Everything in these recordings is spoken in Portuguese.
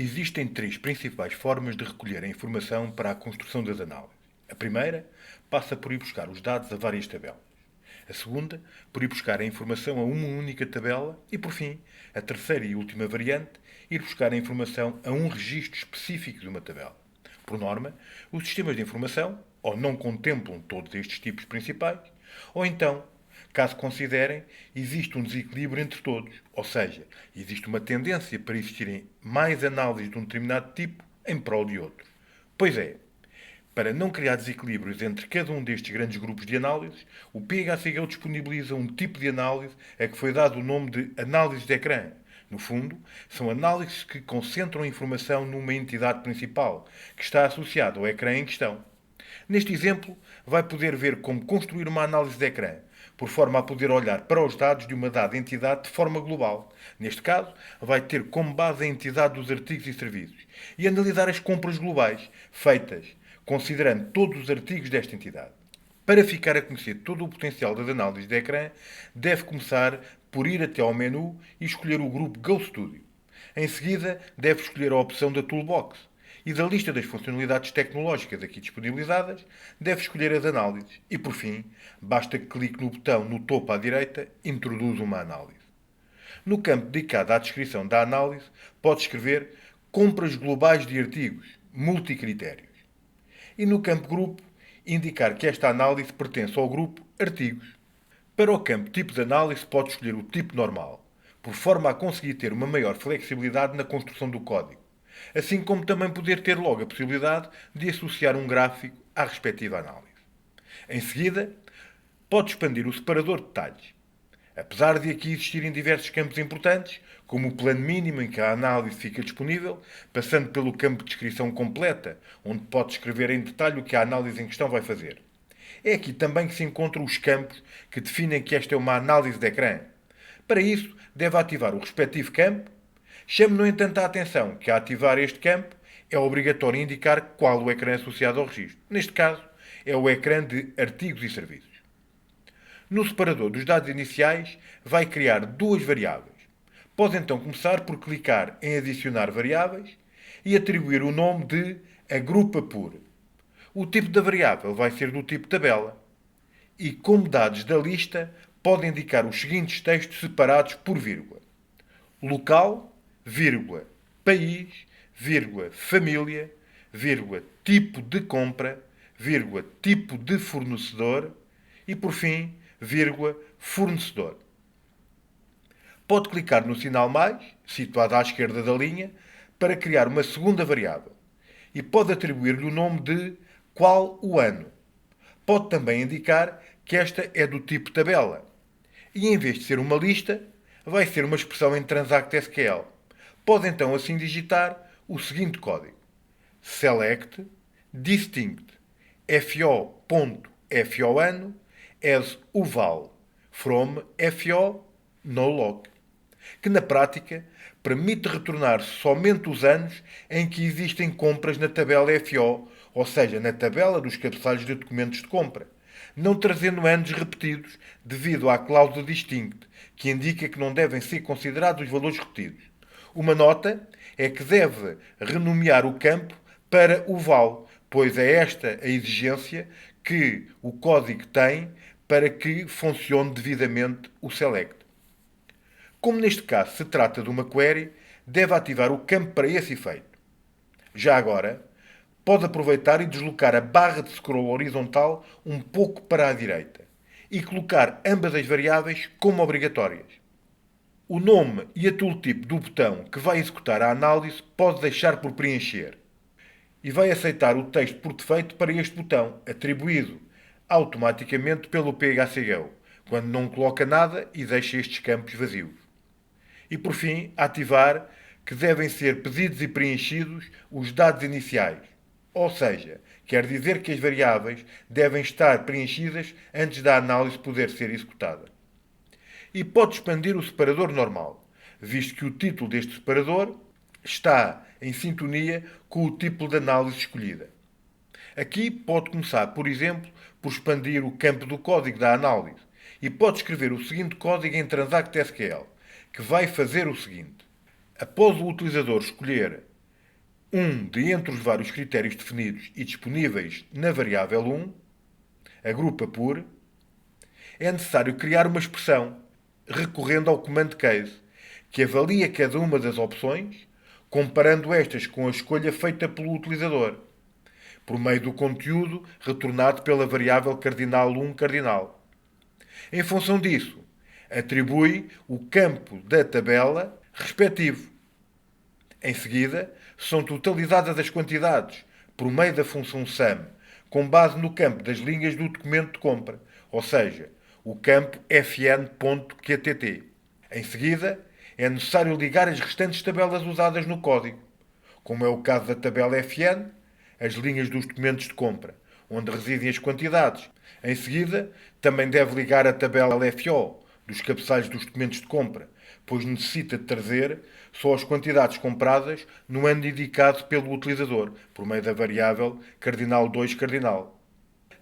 Existem três principais formas de recolher a informação para a construção das análises. A primeira passa por ir buscar os dados a várias tabelas. A segunda, por ir buscar a informação a uma única tabela. E, por fim, a terceira e última variante, ir buscar a informação a um registro específico de uma tabela. Por norma, os sistemas de informação ou não contemplam todos estes tipos principais, ou então, caso considerem, existe um desequilíbrio entre todos, ou seja, existe uma tendência para existirem mais análises de um determinado tipo em prol de outro. Pois é, para não criar desequilíbrios entre cada um destes grandes grupos de análises, o PHCL disponibiliza um tipo de análise a que foi dado o nome de análise de ecrã. No fundo, são análises que concentram a informação numa entidade principal, que está associada ao ecrã em questão. Neste exemplo, vai poder ver como construir uma análise de ecrã, por forma a poder olhar para os dados de uma dada entidade de forma global. Neste caso, vai ter como base a entidade dos artigos e serviços e analisar as compras globais feitas, considerando todos os artigos desta entidade. Para ficar a conhecer todo o potencial das análises de ecrã, deve começar por ir até ao menu e escolher o grupo GoStudio. Em seguida, deve escolher a opção da Toolbox. E da lista das funcionalidades tecnológicas aqui disponibilizadas, deve escolher as análises. E, por fim, basta que clique no botão no topo à direita Introduz uma análise. No campo dedicado à descrição da análise, pode escrever Compras globais de artigos, multicritérios. E no campo Grupo, indicar que esta análise pertence ao grupo Artigos. Para o campo Tipo de Análise, pode escolher o tipo normal, por forma a conseguir ter uma maior flexibilidade na construção do código, assim como também poder ter logo a possibilidade de associar um gráfico à respectiva análise. Em seguida, pode expandir o separador de detalhes. Apesar de aqui existirem diversos campos importantes, como o plano mínimo em que a análise fica disponível, passando pelo campo de descrição completa, onde pode escrever em detalhe o que a análise em questão vai fazer. É aqui também que se encontram os campos que definem que esta é uma análise de ecrã. Para isso, deve ativar o respectivo campo. Chame, no entanto, a atenção que, a ativar este campo, é obrigatório indicar qual o ecrã associado ao registro. Neste caso, é o ecrã de artigos e serviços. No separador dos dados iniciais, vai criar duas variáveis. Pode então começar por clicar em adicionar variáveis e atribuir o nome de agrupa por. O tipo da variável vai ser do tipo tabela. E como dados da lista, pode indicar os seguintes textos separados por vírgula. Local, vírgula, país, vírgula, família, vírgula, tipo de compra, vírgula, tipo de fornecedor e, por fim, vírgula, fornecedor. Pode clicar no sinal mais, situado à esquerda da linha, para criar uma segunda variável. E pode atribuir-lhe o nome de qual o ano. Pode também indicar que esta é do tipo tabela. E em vez de ser uma lista, vai ser uma expressão em Transact SQL. Pode então assim digitar o seguinte código: select distinct fo.foano as uval from fo no loc, que na prática permite retornar somente os anos em que existem compras na tabela FO, ou seja, na tabela dos cabeçalhos de documentos de compra, não trazendo anos repetidos devido à cláusula distinct, que indica que não devem ser considerados os valores repetidos. Uma nota é que deve renomear o campo para o val, pois é esta a exigência que o código tem para que funcione devidamente o select. Como neste caso se trata de uma query, deve ativar o campo para esse efeito. Já agora, pode aproveitar e deslocar a barra de scroll horizontal um pouco para a direita e colocar ambas as variáveis como obrigatórias. O nome e a tooltip do botão que vai executar a análise pode deixar por preencher e vai aceitar o texto por defeito para este botão, atribuído automaticamente pelo PHCL, quando não coloca nada e deixa estes campos vazios. E por fim, ativar que devem ser pedidos e preenchidos os dados iniciais. Ou seja, quer dizer que as variáveis devem estar preenchidas antes da análise poder ser executada. E pode expandir o separador normal, visto que o título deste separador está em sintonia com o tipo de análise escolhida. Aqui pode começar, por exemplo, por expandir o campo do código da análise e pode escrever o seguinte código em Transact SQL, que vai fazer o seguinte. Após o utilizador escolher um de entre os vários critérios definidos e disponíveis na variável 1, agrupa por, é necessário criar uma expressão, recorrendo ao command case, que avalia cada uma das opções, comparando estas com a escolha feita pelo utilizador, por meio do conteúdo retornado pela variável cardinal 1 cardinal. Em função disso, atribui o campo da tabela respectivo. Em seguida, são totalizadas as quantidades por meio da função sum, com base no campo das linhas do documento de compra, ou seja, o campo fn.qtt. Em seguida, é necessário ligar as restantes tabelas usadas no código, como é o caso da tabela fn, as linhas dos documentos de compra, onde residem as quantidades. Em seguida, também deve ligar a tabela FO, dos cabeçalhos dos documentos de compra, pois necessita de trazer só as quantidades compradas no ano indicado pelo utilizador, por meio da variável cardinal 2 cardinal.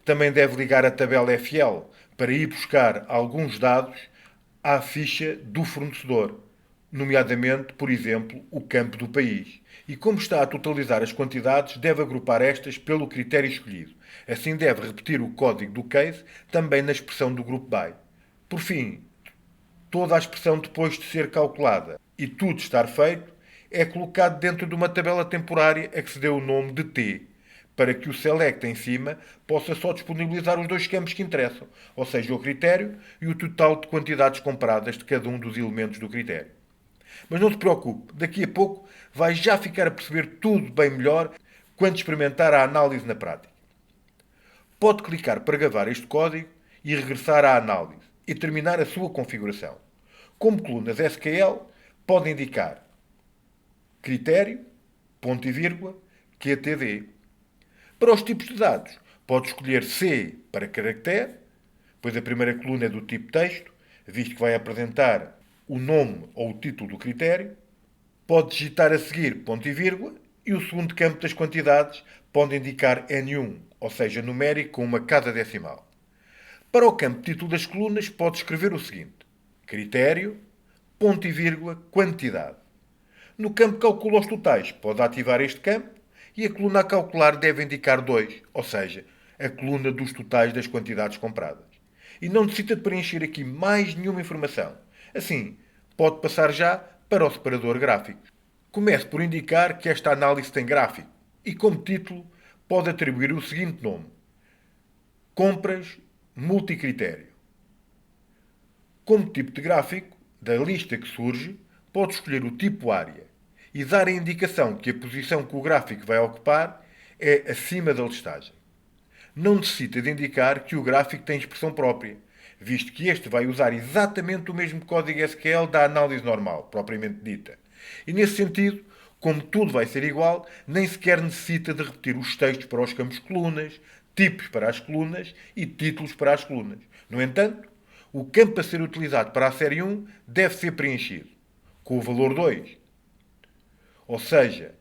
Também deve ligar a tabela FL para ir buscar alguns dados à ficha do fornecedor, nomeadamente, por exemplo, o campo do país. E como está a totalizar as quantidades, deve agrupar estas pelo critério escolhido. Assim deve repetir o código do case também na expressão do group by. Por fim, toda a expressão depois de ser calculada e tudo estar feito, é colocado dentro de uma tabela temporária a que se deu o nome de T, para que o select em cima possa só disponibilizar os dois campos que interessam, ou seja, o critério e o total de quantidades compradas de cada um dos elementos do critério. Mas não se preocupe, daqui a pouco vai já ficar a perceber tudo bem melhor quando experimentar a análise na prática. Pode clicar para gravar este código e regressar à análise e terminar a sua configuração. Como colunas SQL, pode indicar critério, ponto e vírgula, QTD. Para os tipos de dados, pode escolher C para caractere, pois a primeira coluna é do tipo texto, visto que vai apresentar o nome ou o título do critério. Pode digitar a seguir ponto e vírgula e o segundo campo das quantidades pode indicar N1, ou seja, numérico com uma casa decimal. Para o campo título das colunas, pode escrever o seguinte: critério, ponto e vírgula, quantidade. No campo calcula os totais, pode ativar este campo e a coluna a calcular deve indicar 2, ou seja, a coluna dos totais das quantidades compradas. E não necessita de preencher aqui mais nenhuma informação. Assim, pode passar já para o separador gráfico. Comece por indicar que esta análise tem gráfico e, como título, pode atribuir o seguinte nome: Compras multicritério. Como tipo de gráfico, da lista que surge, pode escolher o tipo área e dar a indicação que a posição que o gráfico vai ocupar é acima da listagem. Não necessita de indicar que o gráfico tem expressão própria, visto que este vai usar exatamente o mesmo código SQL da análise normal, propriamente dita. E nesse sentido, como tudo vai ser igual, nem sequer necessita de repetir os textos para os campos colunas, tipos para as colunas e títulos para as colunas. No entanto, o campo a ser utilizado para a série 1 deve ser preenchido com o valor 2. Ou seja,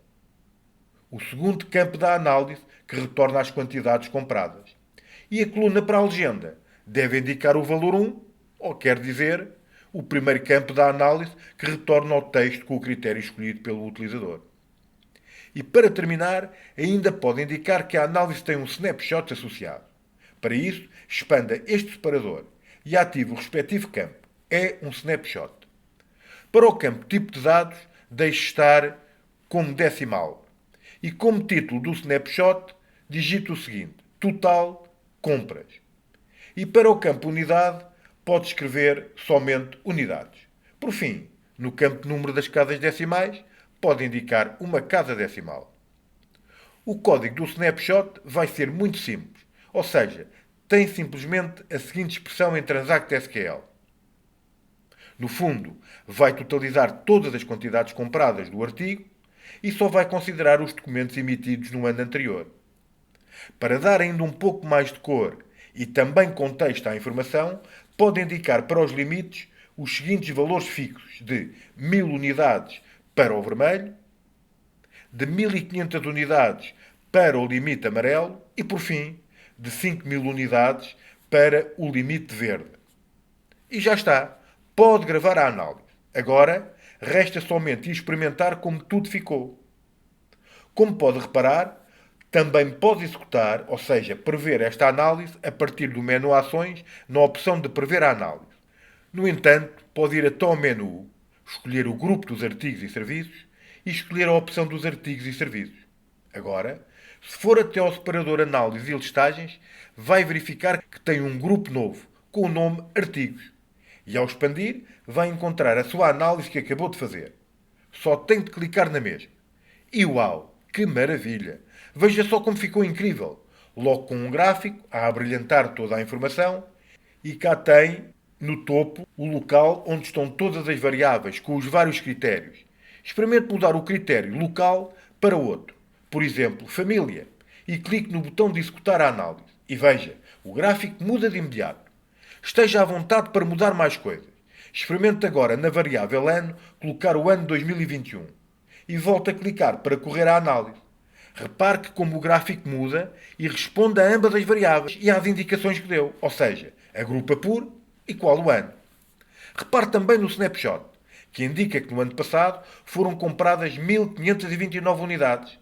o segundo campo da análise que retorna as quantidades compradas. E a coluna para a legenda deve indicar o valor 1, ou quer dizer, o primeiro campo da análise que retorna ao texto com o critério escolhido pelo utilizador. E para terminar, ainda pode indicar que a análise tem um snapshot associado. Para isso, expanda este separador e ative o respectivo campo. É um snapshot. Para o campo tipo de dados, deixe estar como decimal. E como título do snapshot, digite o seguinte: total compras. E para o campo unidade, pode escrever somente unidades. Por fim, no campo número das casas decimais, pode indicar uma casa decimal. O código do snapshot vai ser muito simples, ou seja, tem simplesmente a seguinte expressão em Transact SQL. No fundo, vai totalizar todas as quantidades compradas do artigo e só vai considerar os documentos emitidos no ano anterior. Para dar ainda um pouco mais de cor e também contexto à informação, pode indicar para os limites os seguintes valores fixos de 1000 unidades para o vermelho, de 1500 unidades para o limite amarelo e, por fim, de 5000 unidades para o limite verde. E já está. Pode gravar a análise. Agora, resta somente experimentar como tudo ficou. Como pode reparar, também pode executar, ou seja, prever esta análise a partir do menu Ações na opção de prever a análise. No entanto, pode ir até ao menu, escolher o grupo dos artigos e serviços e escolher a opção dos artigos e serviços. Agora, se for até ao separador Análise e Listagens, vai verificar que tem um grupo novo, com o nome Artigos. E ao expandir, vai encontrar a sua análise que acabou de fazer. Só tem de clicar na mesma. E uau, que maravilha! Veja só como ficou incrível. Logo com um gráfico a abrilhantar toda a informação e cá tem, no topo, o local onde estão todas as variáveis com os vários critérios. Experimente mudar o critério local para outro. Por exemplo, família. E clique no botão de executar a análise. E veja, o gráfico muda de imediato. Esteja à vontade para mudar mais coisas. Experimente agora na variável ano colocar o ano 2021. E volte a clicar para correr a análise. Repare que como o gráfico muda e responde a ambas as variáveis e às indicações que deu. Ou seja, agrupa por e qual o ano. Repare também no snapshot, que indica que no ano passado foram compradas 1529 unidades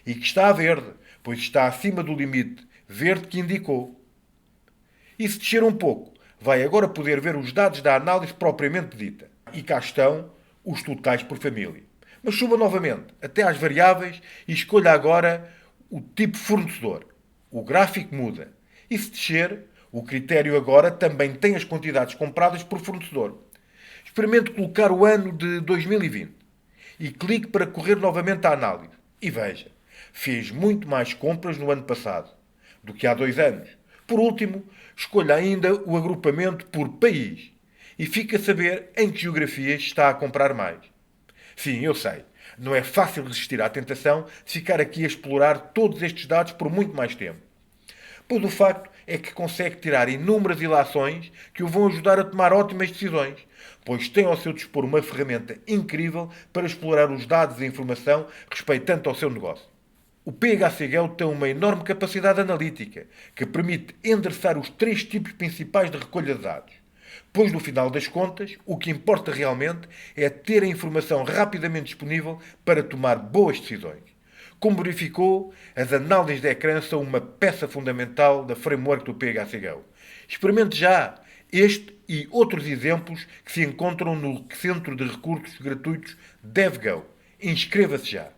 e que está a verde, pois está acima do limite verde que indicou. E se descer um pouco, vai agora poder ver os dados da análise propriamente dita. E cá estão os totais por família. Mas suba novamente até às variáveis e escolha agora o tipo fornecedor. O gráfico muda. E se descer, o critério agora também tem as quantidades compradas por fornecedor. Experimente colocar o ano de 2020 e clique para correr novamente a análise. E veja, fez muito mais compras no ano passado do que há 2 anos. Por último, escolha ainda o agrupamento por país e fique a saber em que geografias está a comprar mais. Sim, eu sei, não é fácil resistir à tentação de ficar aqui a explorar todos estes dados por muito mais tempo. Pois o facto é que consegue tirar inúmeras ilações que o vão ajudar a tomar ótimas decisões, pois tem ao seu dispor uma ferramenta incrível para explorar os dados e informação respeitante ao seu negócio. O PHCGEL tem uma enorme capacidade analítica que permite endereçar os 3 tipos principais de recolha de dados. Pois, no final das contas, o que importa realmente é ter a informação rapidamente disponível para tomar boas decisões. Como verificou, as análises de ecrã são uma peça fundamental da framework do PHCGEL. Experimente já este e outros exemplos que se encontram no Centro de Recursos Gratuitos DevGo. Inscreva-se já!